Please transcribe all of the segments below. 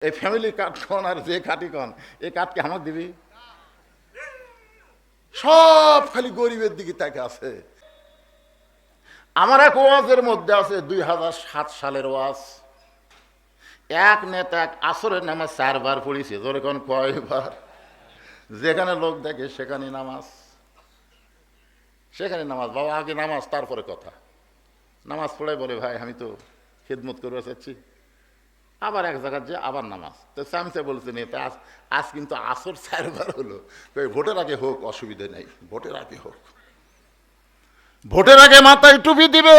এই family card কন আর যে কাটি কন, এই কার্ড কি আমাকে দিবি? সব খালি গরিবের দিকে তাকে আছে। আমার এক ওয়াজের মধ্যে আছে 2007 সালের ওয়াজ। এক নেতা এক আসরের নামাজ 4 বার পড়িছে। ধরে কোন কয়বার? যেখানে লোক দেখে সেখানে নামাজ, সেখানে নামাজ। বাবা আগে নামাজ, তারপরে কথা। নামাজ পড়ে বলে ভাই আমি তো খেদমত করতে চাচ্ছি। আবার এক জায়গায় যে আবার নামাজ। তো সামসে বলছে নেতা আজ কিন্তু আসর 4 বার হলো। ভোটের আগে হোক, অসুবিধা নেই, ভোটের আগে হোক। ভোটের আগে মাথায় টুপি দিবে,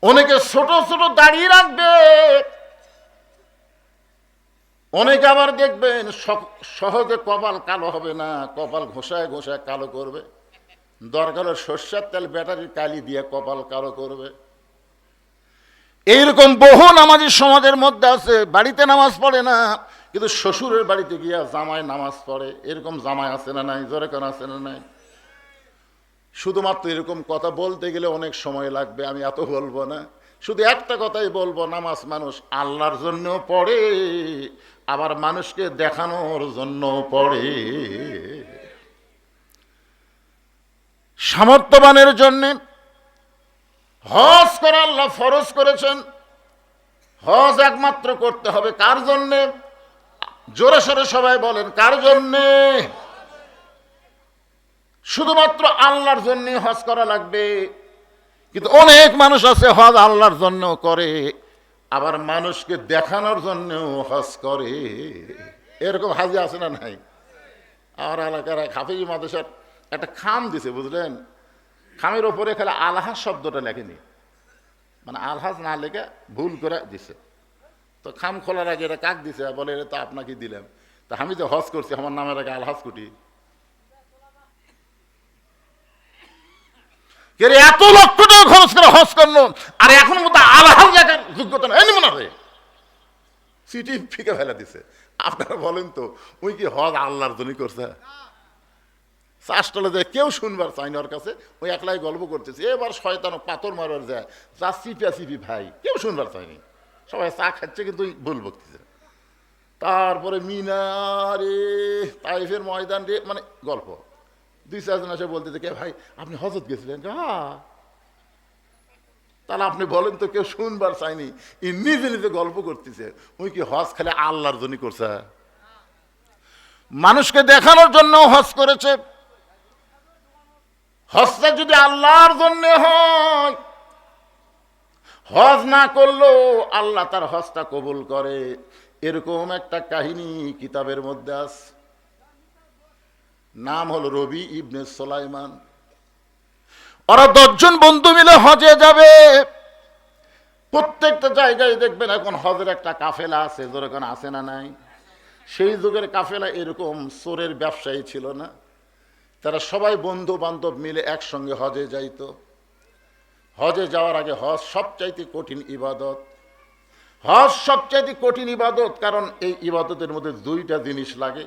অনেকে ছোট ছোট দাড়ি রাখবে, অনেকে আবার দেখবেন সহজে কপাল কালো হবে না, কপাল ঘষায় ঘষায় কালো করবে। দরকার সর্ষের তেল ব্যাটারির কালি দিয়ে কপাল কালো করবে। এইরকম বহু নামাজি সমাজের মধ্যে আছে, বাড়িতে নামাজ পড়ে না কিন্তু শ্বশুরের বাড়িতে গিয়া জামায় নামাজ পড়ে। এরকম জামাই আছে না নাই? জোরে কেন আছে না নাই? শুধুমাত্র এরকম কথা বলতে গেলে অনেক সময় লাগবে, আমি এত বলবো না। শুধু একটা কথাই বলবো, নামাজ মানুষ আল্লাহর জন্য পড়ে, আবার মানুষকে দেখানোর জন্য পড়ে। সামর্থ্যবানের জন্য হজ করা আল্লাহ ফরজ করেছেন। হজ একমাত্র করতে হবে কার জন্যে? জোরে সোরে সবাই বলেন, কার জন্যে? শুধুমাত্র আল্লাহর জন্য হজ করা লাগবে। কিন্তু অনেক মানুষ আছে হজ আল্লাহর জন্য করে, আবার মানুষকে দেখানোর জন্য হজ করে। এরকম হাজি আছে না নাই? আমার এলাকার হাফিজ মাদ্রাসার একটা খাম দিছে, বুঝলেন? খামের ওপরে খালি আলহাজ শব্দটা লেখেনি, মানে আলহাজ না লেখে ভুল করে দিছে। তো খাম খোলার আগে এটা কাক দিছে, বলে এটা তো আপনাকে দিলাম। তা আমি যে হজ করছি, আমার নামের আগে আলহাজ কুটি। এত লক্ষ টাকা খরচ করে হজ করলো, আর এখন মতো আলহাজ লেখার যোগ্যতা নেই মনে হয়, সিটি ফিকে ফেলে দিছে। আপনারা বলেন তো, ওই কি হজ আল্লাহর জন্য করছে? চাষটলে যায় কেউ শুনবার চাইনি ওর কাছে, ওই একলাই গল্প করতেছে। এবার শয়তান পাথর মারার যায়, চা চিপা চিপি ভাই, কেউ শুনবার চাইনি। সবাই চা খাচ্ছে কিন্তু ভুল বকতেছে। তারপরে মিনারে তাইফের ময়দান রে, মানে গল্প। 2-4 জন এসে বলতেছে, কে ভাই আপনি হজত গেছিলেন? হ্যাঁ। তাহলে আপনি বলেন তো, কেউ শুনবার চাইনি, ই নিজে নিজে গল্প করতেছে। ওই কি হজ খালি আল্লাহর জন্য করছে? মানুষকে দেখানোর জন্য হজ করেছে। হজটা যদি আল্লাহর জন্য হয়, হজ না করলেও আল্লাহ তার হজটা কবুল করে। এরকম একটা কাহিনী কিতাবের মধ্যে আছে, নাম হলো রবি ইবনে সুলাইমান। ওরা 10 জন বন্ধু মিলে হজে যাবে। প্রত্যেকটা জায়গায় দেখবেন এখন হজের একটা কাফেলা আছে, যেরকম আছে না নাই? সেই যুগের কাফেলা এরকম চোরের ব্যবসায়ী ছিল না। তারা সবাই বন্ধু বান্ধব মিলে একসঙ্গে হজে যাইতো। হজে যাওয়ার আগে হজ সবচাইতে কঠিন ইবাদত। হজ সবচাইতে কঠিন ইবাদত, কারণ এই ইবাদতের মধ্যে 2টা জিনিস লাগে,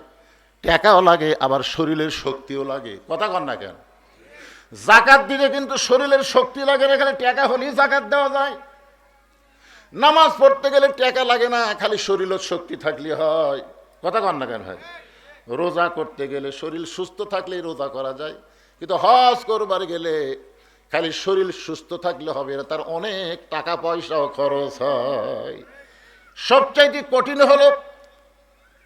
টাকাও লাগে আবার শরীরের শক্তিও লাগে। কথা কন না কেন? জাকাত দিলে কিন্তু শরীরের শক্তি লাগে না, খালি টাকা হলেই জাকাত দেওয়া যায়। নামাজ পড়তে গেলে টাকা লাগে না, খালি শরীরের শক্তি থাকলে হয়। কথা কন না কেন ভাই? রোজা করতে গেলে শরীর সুস্থ থাকলেই রোজা করা যায়, কিন্তু হজ করবার গেলে খালি শরীর সুস্থ থাকলে হবে না, তার অনেক টাকা পয়সাও খরচ হয়। সবচাইতে কঠিন হলো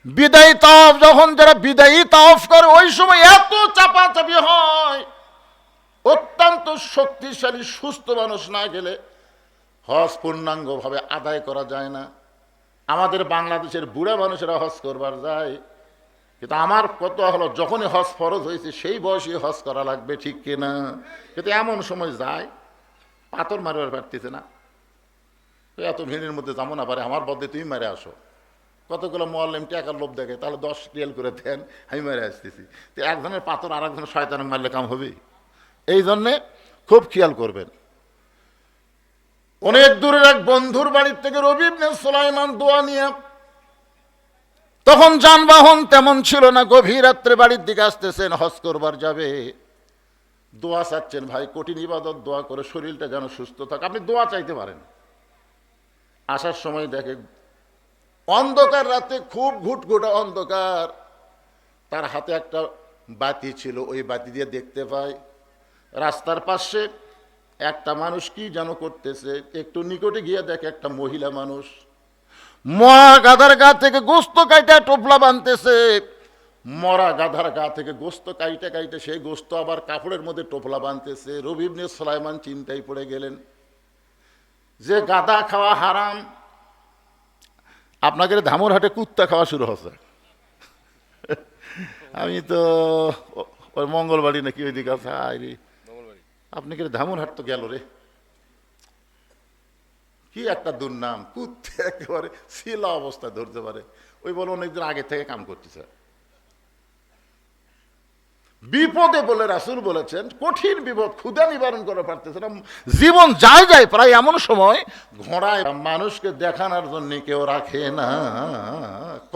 বিদায়ী তাওয়াফ। যখন যারা বিদায়ী তাওয়াফ করে, ওই সময় এত চাপাচাপি হয়, অত্যন্ত শক্তিশালী সুস্থ মানুষ না গেলে হজ পূর্ণাঙ্গভাবে আদায় করা যায় না। আমাদের বাংলাদেশের বুড়া মানুষেরা হজ করবার যায়, কিন্তু আমার কত হলো, যখনই হজ ফরজ হয়েছে সেই বয়সে হজ করা লাগবে, ঠিক কিনা? কিন্তু এমন সময় যায় পাথর মারবার পারতেছে না, এত ভিড়ের মধ্যে যাবো না, পারে আমার বদলে তুমি মেরে আসো। কতগুলো মোয়াল্লিম টাকার লোভ দেখে, তাহলে 10 রিয়াল করে দেন, আমি মেরে আসতেছি। তো একজনের পাথর আর একজনের শয়তান মারলে কাম হবে? এই জন্যে খুব খেয়াল করবেন। অনেক দূরের এক বন্ধুর বাড়ির থেকে রবি ইবনে সুলাইমান দোয়া নিয়ে, তখন যানবাহন তেমন ছিল না, গভীর রাত্রে বাড়ির দিকে আসতেছেন, হজ করবার যাবে। দোয়া চাচ্ছেন, ভাই কঠিন ইবাদত, দোয়া করে শরীরটা যেন সুস্থ থাকে। আপনি দোয়া চাইতে পারেন। আসার সময় দেখে অন্ধকার রাতে, খুব ঘুটঘুটা অন্ধকার, তার হাতে একটা বাতি ছিল, ওই বাতি দিয়ে দেখতে পায় রাস্তার পাশে একটা মানুষ কি যেন করতেছে। একটু নিকটে গিয়ে দেখে একটা মহিলা মানুষ মরা গাধার গা থেকে গোস্ত কাইটা টোপলা বানতেছে। মরা গাধার গা থেকে গোস্ত কাইটে কাইটে সেই গোস্ত আবার কাপড়ের মধ্যে টোপলা বানতেছে। রবি ইবনে সুলাইমান চিন্তায় পড়ে গেলেন যে গাধা খাওয়া হারাম, আপনাকে ধামরহাটে কুত্তা খাওয়া শুরু হচ্ছে। আমি তো ওই মঙ্গলবাড়ি নাকি ওই দিকে আছে, আপনি কি ধামরহাট তো গেল রে, কি একটা দুর্নাম, কুত্তে একেবারে শিলা অবস্থায় ধরতে পারে। ওই বলে অনেকদিন আগে থেকে কাম করতেছে। বিপদে বলে রাসূল বলেছেন, কঠিন বিপদ, ক্ষুধা নিবারণ করা পারতেছে না, জীবন যায় যায় প্রায় এমন সময় ঘোড়ায় মানুষকে দেখানোর জন্য কেউ রাখে না।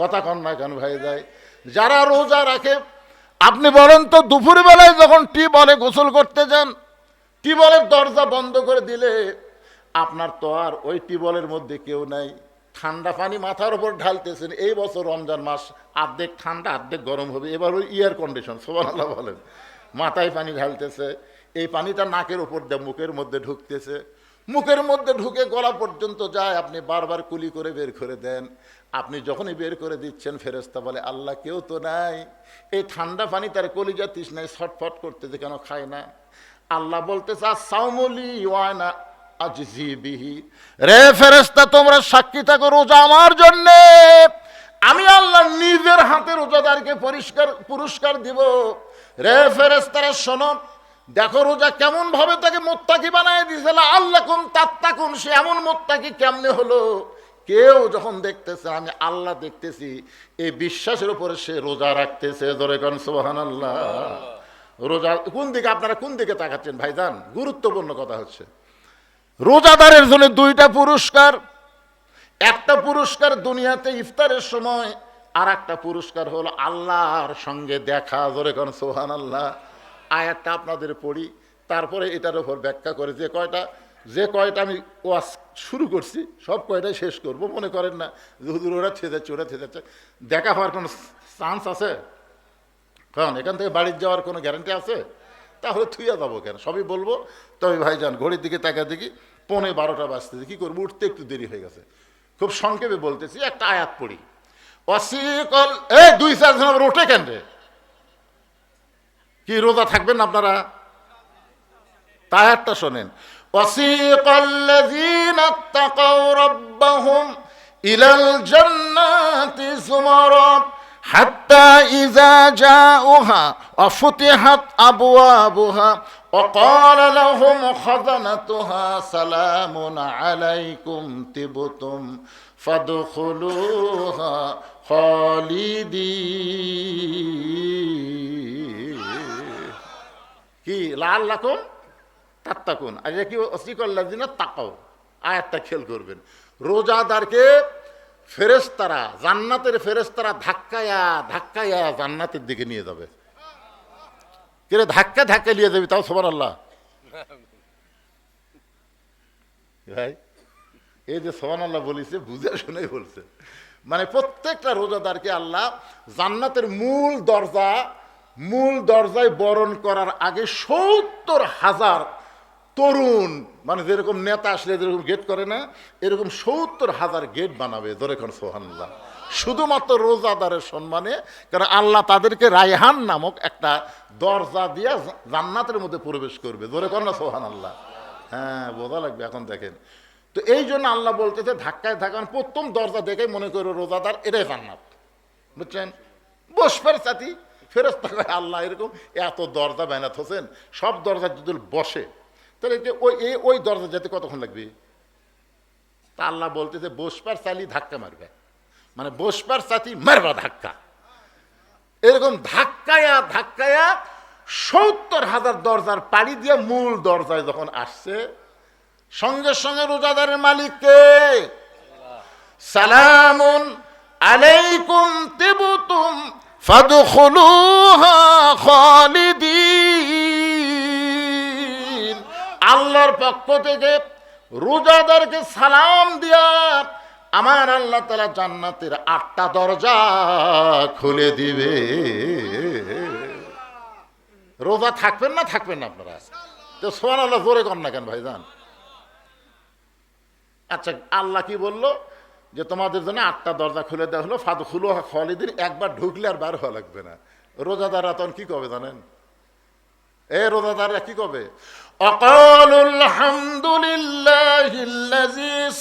কথা কন না কেন ভাই যায়? যারা রোজা রাখে, আপনি বলেন তো দুপুর বেলায় যখন টিউবওয়েলে গোসল করতে যান, টিউবওয়েলের দরজা বন্ধ করে দিলে আপনার তো আর ওই টিউবওয়েলের মধ্যে কেউ নাই, ঠান্ডা পানি মাথার উপর ঢালতেছেন। এই বছর রমজান মাস অর্ধেক ঠান্ডা অর্ধেক গরম হবে, এবার ওই এয়ার কন্ডিশন, সুবহানাল্লাহ বলেন, মাথায় পানি ঢালতেছে, এই পানিটা নাকের উপর দিয়ে মুখের মধ্যে ঢুকতেছে, মুখের মধ্যে ঢুকে গলা পর্যন্ত যায়, আপনি বারবার কুলি করে বের করে দেন। আপনি যখনই বের করে দিচ্ছেন ফেরেশতা বলে আল্লাহ কেউ তো নাই, এই ঠান্ডা পানি তার কলিজা তৃষ্ণায় ছটফট করতেছে, কেন খায় না? আল্লাহ বলতেছে সাউমুলি ওয়ানা আজিজি বিহি, রে ফেরেশতা তোমরা সাক্ষী থাকো রোজা আমার জন্য, আমি আল্লাহ নিজের হাতে রোজাদারকে পুরস্কার দিব। রে ফেরেশতারা শোনো, দেখো রোজা কেমন ভাবে তাকে মুত্তাকি বানায় দিয়েছে, আল্লাকুম তাত্তাকুন, সে এমন মুত্তাকি কেমনে হলো? কেউ যখন দেখতেছে আমি আল্লাহ দেখতেছি, এই বিশ্বাসের উপরে সে রোজা রাখতেছে। জোরে কোন সুবহানাল্লাহ। রোজা কোন দিকে, আপনারা কোন দিকে তাকাচ্ছেন ভাইজান? গুরুত্বপূর্ণ কথা হচ্ছে রোজাদারের জন্য দুইটা পুরস্কার, একটা পুরস্কার দুনিয়াতে ইফতারের সময়, আর একটা পুরস্কার হলো আল্লাহর সঙ্গে দেখা। জোরে কোন সুবহানাল্লাহ। আয়াতটা আপনাদের পড়ি, তারপরে এটার উপর ব্যাখ্যা করে যে কয়টা আমি ওয়াজ শুরু করছি সব কয়টাই শেষ করব। মনে করেন না যে হুজুর ওরা ছেড়েছে ওরা ছেড়েছে, দেখা হওয়ার কোনো চান্স আছে? কারণ এখান থেকে বাড়ির যাওয়ার কোনো গ্যারান্টি আছে? তাহলে থুইয়া যাবো কেন, সবই বলবো। তবে ভাইজান ঘড়ির দিকে তাকা দেখি 11:30 বাজতেছে, কি করবো, উঠতে একটু দেরি হয়ে গেছে। খুব সংক্ষেপে বলতেছি, একটা আয়াত পড়ি। অসিকল এই 2-4 জন আবার ওঠে কেন রে? কি রোজা থাকবেন আপনারা? তা আয়াতটা শোনেন। ওয়াসিকাল্লাযীনা তাকাউ রাব্বাহুম ইলাল জান্নাতি যুমারা হাত্তা ইযা জাউহা ওয়া ফুতিহাত আবওয়াবুহা ওয়া ক্বালা লাহুম খাযানাতুহা সালামুন আলাইকুম তিবতুম ফাদখুলুহা খালিদিন। কি লাআল্লাকুম তাত্তাকুন, আর কি ওয়াসিকাল্লাযীনা তাকাউ, আয়াতটা খেয়াল করবেন। রোজাদারকে ফেরেশতারা, জান্নাতের ফেরেশতারা ধাক্কায়া ধাক্কায়া জান্নাতের দিকে নিয়ে যাবে। কিরে ধাক্কা ধাক্কা নিয়ে যাবি, তাও সুবহানাল্লাহ ভাই। এই যে সুবহানাল্লাহ বলিছে বুঝে শুনেই বলছে, মানে প্রত্যেকটা রোজাদারকে আল্লাহ জান্নাতের মূল দরজায় বরণ করার আগে 70,000 তরুণ, মানে যেরকম নেতা আসলে যেরকম গেট করে না, এরকম 70,000 গেট বানাবে। ধরে কোন সুবহানাল্লাহ, শুধুমাত্র রোজাদারের সম্মানে। কারণ আল্লাহ তাদেরকে রায়হান নামক একটা দরজা দিয়ে জান্নাতের মধ্যে প্রবেশ করবে। ধরে কোন না সুবহানাল্লাহ। হ্যাঁ, বোঝা লাগবে। এখন দেখেন তো, এই জন্য আল্লাহ বলতেছে ধাক্কায় ধাক্কান প্রথম দরজা দেখে মনে করো রোজাদার, এটাই জান্নাত। বুঝছেন? বসবার সাথী ফেরেশতা কয় আল্লাহ এরকম এত দরজা বানাত হোসেন, সব দরজা যদি বসে তাহলে ওই দরজা যেতে কতক্ষণ লাগবে? তা আল্লাহ বলতেছে বসবার চালি ধাক্কা মারবে, মানে বসবার সাথী মারবা ধাক্কা। এরকম ধাক্কায়া ধাক্কায়া 70,000 দরজার পাড়ি দিয়ে মূল দরজায় যখন আসছে, সঙ্গে সঙ্গে রোজাদারের মালিককে সালামুন আলাইকুম তিবতুম ফাদখুলুহা খালিদিন, আল্লাহর পক্ষ থেকে রোজাদারকে সালাম দিয়া আমার আল্লাহ তাআলা জান্নাতের 8টা দরজা খুলে দিবে। রোজা থাকবেন না থাকবেন না আপনারা? তো সুবহানাল্লাহ জোরে কর না কেন ভাইজান? আচ্ছা, আল্লাহ কি বললো? যে তোমাদের জন্য 8টা দরজা খুলে দেওয়া হলো, ফাদখুলুহা খালিদিন, একবার ঢুকলে আর বার হওয়া লাগবে না। রোজাদাররা তখন কি কবে জানেন? রোজাদাররা কি কবে? আকালুল হামদুলিল্লাহিল্লাযী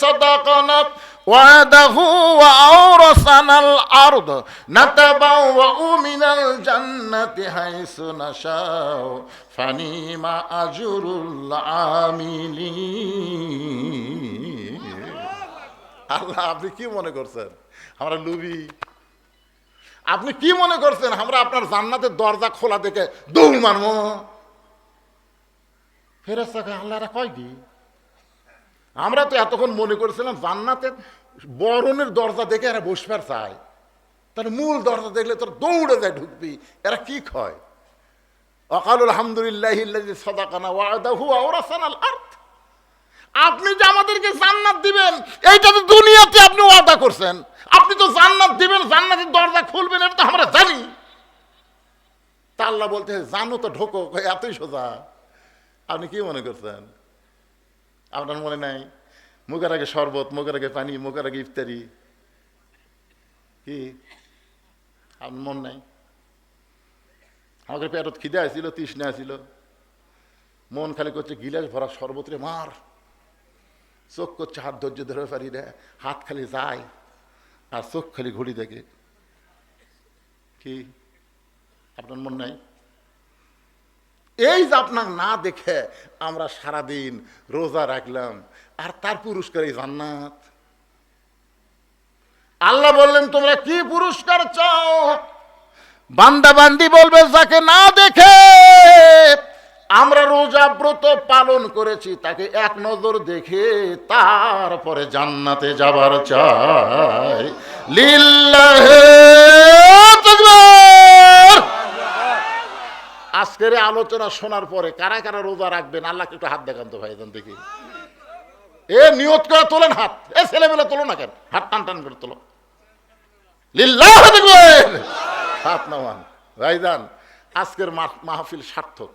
সাদাকানা ওয়াদাহু ওয়া আওরাসানাল আরদ নাতাবাওয়াউ মিনাল জান্নাতি হাইসু নাশাউ ফানিমা আজরুল আমিলিন। আল্লাহ, আপনি কি মনে করছেন আমরা লুবি? আপনি কি মনে করছেন আমরা আপনার জান্নাতের দরজা খোলা দেখে দৌড় মারবো? ফেরেশতাকে আল্লাহরা কয় কি? আমরা তো এতক্ষণ মনে করেছিলাম জান্নাতের বরণের দরজা দেখে এরা বসবার চায়, তার মূল দরজা দেখলে তোর দৌড়ে যায় ঢুকবি। এরা কি কয়? ওয়াকালুল হামদুলিল্লাহিল্লাযী সাদাকানা ওয়াদাহু ওয়া আওরাসানাল আরদ। আপনি যে আমাদেরকে জান্নাত দিবেন, এইটা তো দুনিয়াতে আপনি ওয়াদা করছেন। আপনি তো জান্নাত দিবেন, জান্নাতের দরজা খুলবেন, এটা তো আমরা জানি। তা আল্লাহ বলতে জানো তো ঢোকো, এতই সোজা। আপনি কি মনে করছেন? আপনার মনে নাই? মুখের আগে শরবত, মুখের আগে পানি, মুখের আগে ইফতারি, কি আপনার মন নাই? আমাদের পেটত খিদে আসছিল, তৃষ্ণা আসছিল, মন খালি করছে গিলাস ভরা শরবত রে মার, চোখ করছে হাত ধৈর্য ধরে পারি রে, হাত খালি যায় আর চোখ খালি ঘুড়ি দেখে। কি আপনার মন নাই? এই যে আপনার না দেখে আমরা সারাদিন রোজা রাখলাম, আর তার পুরস্কার এই জান্নাত। আল্লাহ বললেন তোমরা কি পুরস্কার চাও? বান্দা বান্দি বলবে যাকে না দেখে আমরা রোজা ব্রত পালন করেছি, তাকে এক নজর দেখে তারপরে জান্নাতে যাবার চাই। লিল্লাহি তাকবীর। আজকের আলোচনা শোনার পরে কারা কারা রোজা রাখবেন আল্লাহকে একটু হাত দেখান তো ভাইজান দেখি। নিয়ত করে তোলেন হাত। ছেলেমেলে তোলো না কেন, হাত টান টান করে তোলো। লিল্লাহি তাকবীর। হাত নামান ভাইজান, আজকের মাহফিল সার্থক।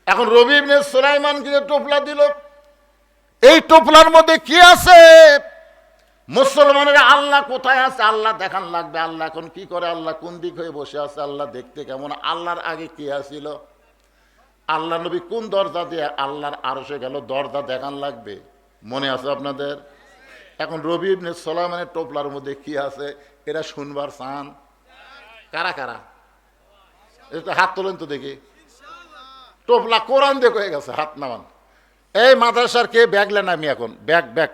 এখন রবি ইবনে সুলাইমানকে যে টোপলা দিল, এই টোপলার মধ্যে কি আছে? মুসলমানেরা আল্লাহ কোথায় আছে আল্লাহ দেখান লাগবে। আল্লাহ এখন কি করে, আল্লাহ কোন দিক হয়ে বসে আছে, আল্লাহ দেখতে কেমন, আল্লাহর আগে কি আছিল, আল্লাহ নবী কোন দরজা দিয়ে আল্লাহর আরশে গেল, দরজা দেখান লাগবে। মনে আছে আপনাদের? এখন রবি ইবনে সুলাইমানের টোপলার মধ্যে কি আছে এটা শুনবার চান? কারা কারা? এটা হাত তোলেন তো দেখি। টোপলা কোরআন দিয়ে হয়ে গেছে, হাত নামান। এই মাদ্রাসার কে ব্যাগলে নামি? এখন ব্যাগ ব্যাগ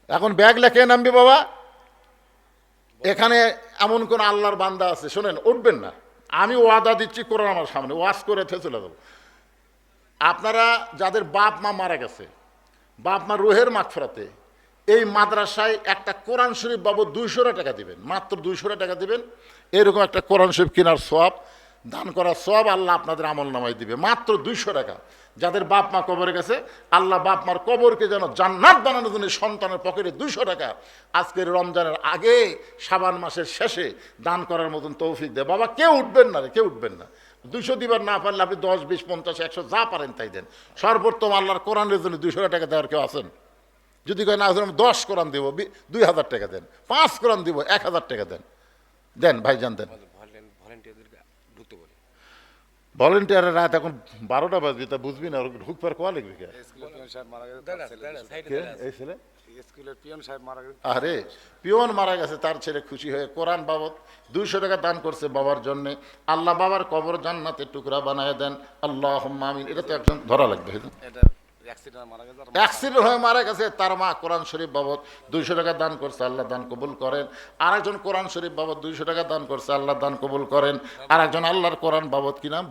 এখন ব্যাগলে কে নামবি বাবা? এখানে এমন কোন আল্লাহর বান্দা আছে? শোনেন, উঠবেন না, আমি ওয়াদা দিচ্ছি, কোরআন আমার সামনে, ওয়াজ করে চলে যাবো। আপনারা যাদের বাপ মা মারা গেছে, বাপ মা রুহের মাগফিরাতে, এই মাদ্রাসায় একটা কোরআন শরীফ বাবদ 200 টাকা দিবেন, মাত্র 200 টাকা দিবেন। এরকম একটা কোরআন শরীফ কেনার সওয়াব, দান করার সওয়াব আল্লাহ আপনাদের আমল নামায় দিবে, মাত্র 200 টাকা। যাদের বাপ মা কবরে গেছে, আল্লাহ বাপ মার কবরকে যেন জান্নাত বানানোর জন্য সন্তানের পকেটে 200 টাকা আজকের রমজানের আগে, শাবান মাসের শেষে দান করার মতন তৌফিক দেয়। বাবা কেউ উঠবেন না রে, কেউ উঠবেন না। 200 দিবার না পারলে আপনি 10, 20, 50, 100 যা পারেন তাই দেন। সর্বোত্তম আল্লাহর কোরআনের জন্য 200 টাকা দেওয়ার কেউ আছেন? যদি কয় না 10 কোরআন দিব, 2000 টাকা দেন। 5 কোরআন দিব, 1000 টাকা দেন। দেন ভাইজান দেন। ভলেন্টিয়ারের রাত এখন 12টা বাজবে, তা বুঝবি না ঢুকবার কোয়া লিখবি? আরে পিয়ন মারা গেছে, তার ছেলে খুশি হয়ে কোরআন বাবদ 200 টাকা দান করছে বাবার জন্য। আল্লাহ বাবার কবর জান্নাতের টুকরা বানায় দেন, আল্লাহুম্মা আমিন। এটা তো একজন ধরা লাগবে। অ্যাক্সিডেন্ট হয়ে মারা গেছে, তার মা কোরআন শরীফ বাবদ 200 টাকা দান করছে, আল্লাহ দান কবুল করেন। আরেকজন কোরআন শরীফ বাবদ 200 টাকা দান করছে, আল্লাহ দান কবুল করেন। আরেকজন আল্লাহর কোরআন বাবদ, কি নাম,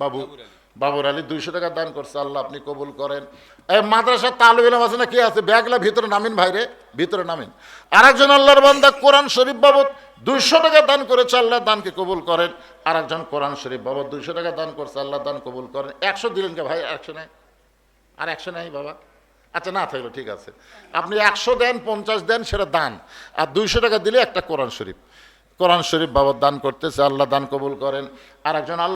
বাবুর আলী, 200 টাকা দান করছে, আল্লাহ আপনি কবুল করেন। এই মাদ্রাসার তালিব ইলম আছে না, কি আছে? ব্যাগলা ভিতরে নামিন ভাইরে, ভিতরে নামিন। আরেকজন আল্লাহর বান্দা কোরআন শরীফ বাবদ 200 টাকা দান করেছে, আল্লাহ দানকে কবুল করেন। আরেকজন কোরআন শরীফ বাবদ 200 টাকা দান করছে, আল্লাহ দান কবুল করেন। 100 দিলেন কে ভাই? 100 নেই, আর 100 নেই বাবা। আচ্ছা না থাকলো ঠিক আছে, আপনি 100 দেন, 50 দেন, সেটা দান। আর 200 টাকা দিলে একটা কোরআন শরীফ বাবা দান করতেছে, আল্লাহ দান কবুল করেন। আর একজন